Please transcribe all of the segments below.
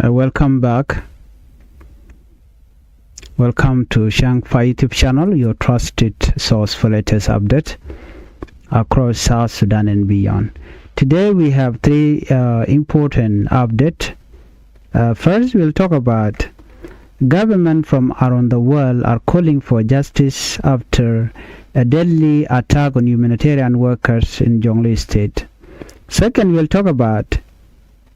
Welcome back. Welcome to Changfied YouTube channel, your trusted source for latest update across South Sudan and beyond. Today we have three important updates. First, we'll talk about government from around the world are calling for justice after a deadly attack on humanitarian workers in Jonglei state. Second, we'll talk about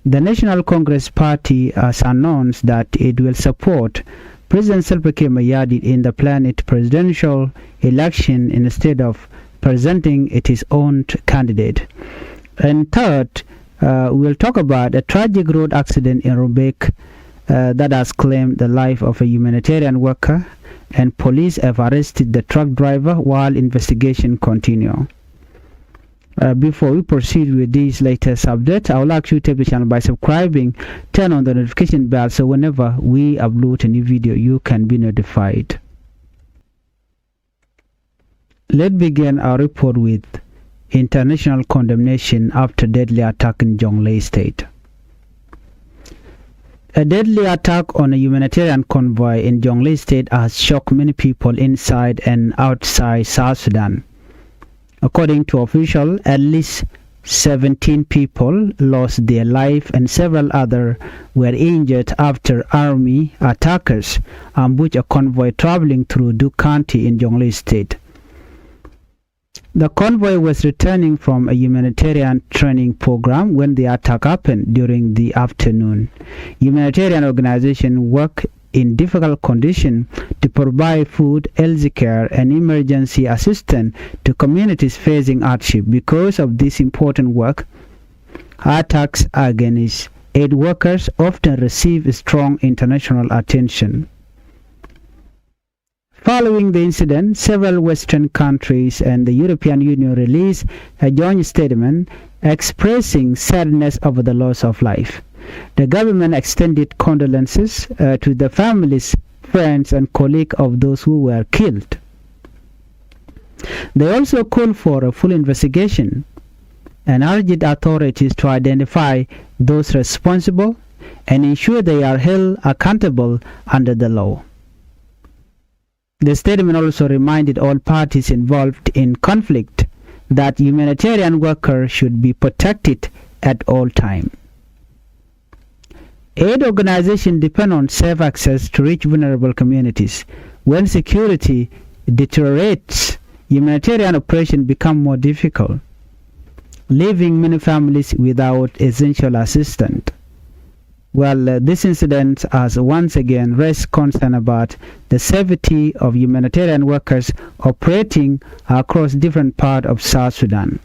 the National Congress Party has announced that it will support President Salva Kiir in the planned presidential election instead of presenting its own candidate. And third, we'll talk about a tragic road accident in Rubek that has claimed the life of a humanitarian worker, and police have arrested the truck driver while investigation continue. Before we proceed with this latest update, I would like you to take the channel by subscribing, turn on the notification bell so whenever we upload a new video, you can be notified. Let's begin our report with international condemnation after deadly attack in Jonglei state. A deadly attack on a humanitarian convoy in Jonglei state has shocked many people inside and outside South Sudan. According to officials, at least 17 people lost their life and several others were injured after army attackers ambushed a convoy traveling through Duke County in Jonglei state. The convoy was returning from a humanitarian training program when the attack happened during the afternoon. Humanitarian organizations work in difficult conditions to provide food, health care, and emergency assistance to communities facing hardship. Because of this important work, attacks against aid workers often receive strong international attention. Following the incident, several Western countries and the European Union released a joint statement expressing sadness over the loss of life. The government extended condolences to the families, friends, and colleagues of those who were killed. They also called for a full investigation and urged authorities to identify those responsible and ensure they are held accountable under the law. The statement also reminded all parties involved in conflict that humanitarian workers should be protected at all times. Aid organizations depend on safe access to reach vulnerable communities. When security deteriorates, humanitarian operations become more difficult, leaving many families without essential assistance. Well, this incident has once again raised concern about the safety of humanitarian workers operating across different parts of South Sudan.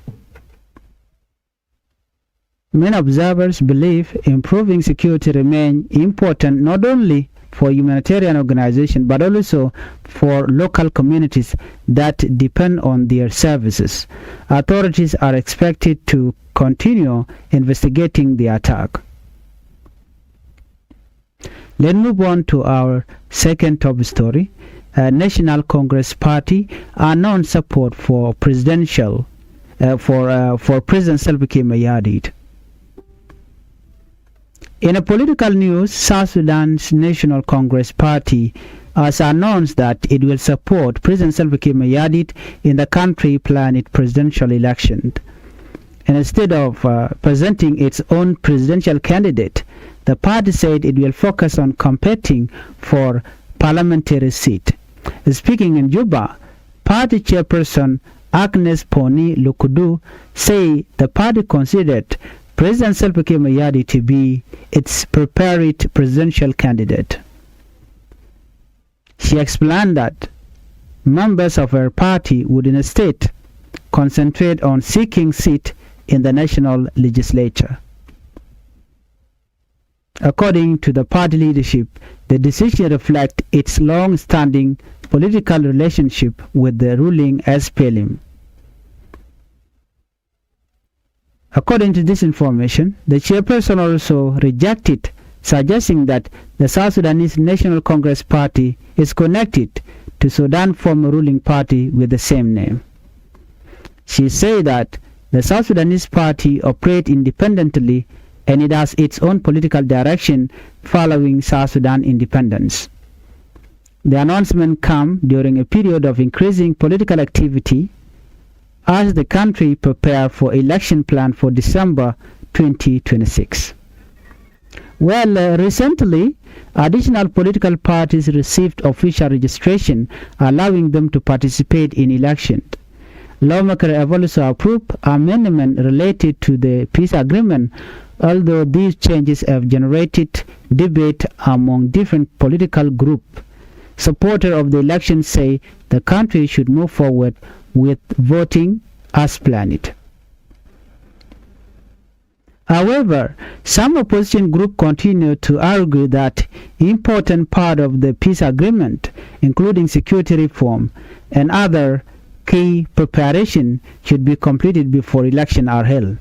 Many observers believe improving security remains important not only for humanitarian organizations but also for local communities that depend on their services. Authorities are expected to continue investigating the attack. Let's move on to our second top story. National Congress Party announced support for President Salva Kiir. In a political news, South Sudan's National Congress Party has announced that it will support President Salva Kiir in the country planned presidential election. And instead of presenting its own presidential candidate, the party said it will focus on competing for parliamentary seat. Speaking in Juba, party chairperson Agnes Poni Lukudu said the party considered President Salva Kiir to be its prepared presidential candidate. She explained that members of her party would instead concentrate on seeking seat in the national legislature. According to the party leadership, the decision reflects its long-standing political relationship with the ruling SPLM. According to this information, the chairperson also rejected suggesting that the South Sudanese National Congress Party is connected to Sudan's former ruling party with the same name. She said that the South Sudanese Party operates independently and it has its own political direction following South Sudan independence. The announcement comes during a period of increasing political activity as the country prepares for election plan for December 2026. Well, recently, additional political parties received official registration allowing them to participate in elections. Lawmakers have also approved amendment related to the peace agreement, although these changes have generated debate among different political groups. Supporters of the election say the country should move forward with voting as planned. However, some opposition groups continue to argue that important part of the peace agreement, including security reform and other key preparation, should be completed before elections are held.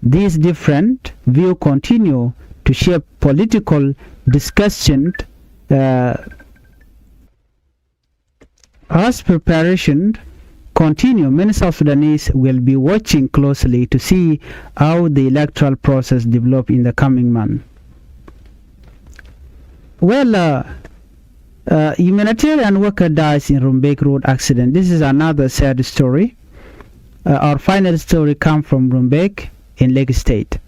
These different views continue to shape political discussion as preparation continue. Many South Sudanese will be watching closely to see how the electoral process develops in the coming month. Well, humanitarian worker dies in Rumbek road accident. This is another sad story. Our final story comes from Rumbek in Lake State.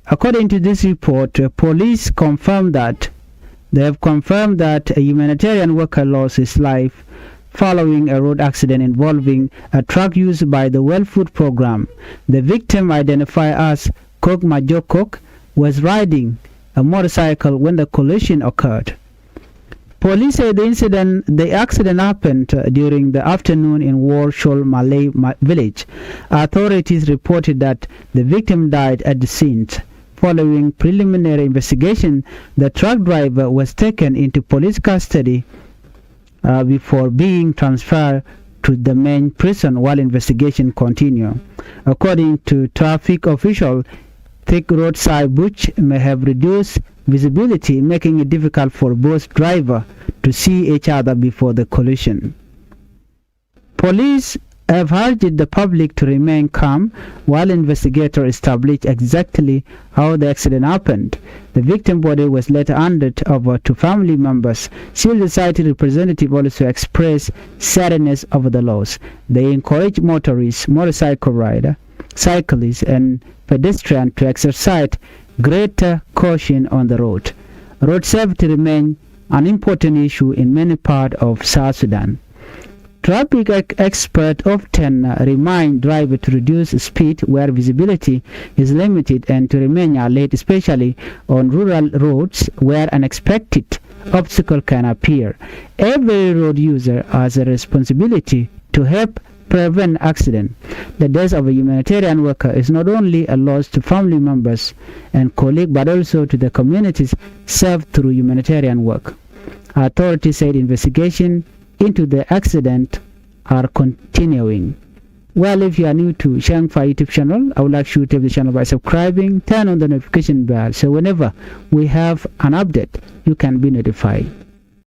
According to this report, police confirmed that a humanitarian worker lost his life following a road accident involving a truck used by the Well Food Program. The victim, identified as Kok Majokok, was riding a motorcycle when the collision occurred. Police say the accident happened during the afternoon in Warshol Malay village. Authorities reported that the victim died at the scene. Following preliminary investigation, the truck driver was taken into police custody before being transferred to the main prison while investigation continue. According to traffic officials, thick roadside bush may have reduced visibility, making it difficult for both drivers to see each other before the collision. Police have urged the public to remain calm while investigators establish exactly how the accident happened. The victim body was later handed over to family members. Civil society representatives also expressed sadness over the loss. They encourage motorists, motorcycle riders, cyclists, and pedestrians to exercise greater caution on the road. Road safety remains an important issue in many parts of South Sudan. Traffic experts often remind drivers to reduce speed where visibility is limited and to remain alert, especially on rural roads where unexpected obstacles can appear. Every road user has a responsibility to help prevent accidents. The death of a humanitarian worker is not only a loss to family members and colleagues but also to the communities served through humanitarian work. Authorities said investigation into the accident are continuing. Well, if you are new to Changfied YouTube channel, I would like you to tap the channel by subscribing, turn on the notification bell so whenever we have an update, you can be notified.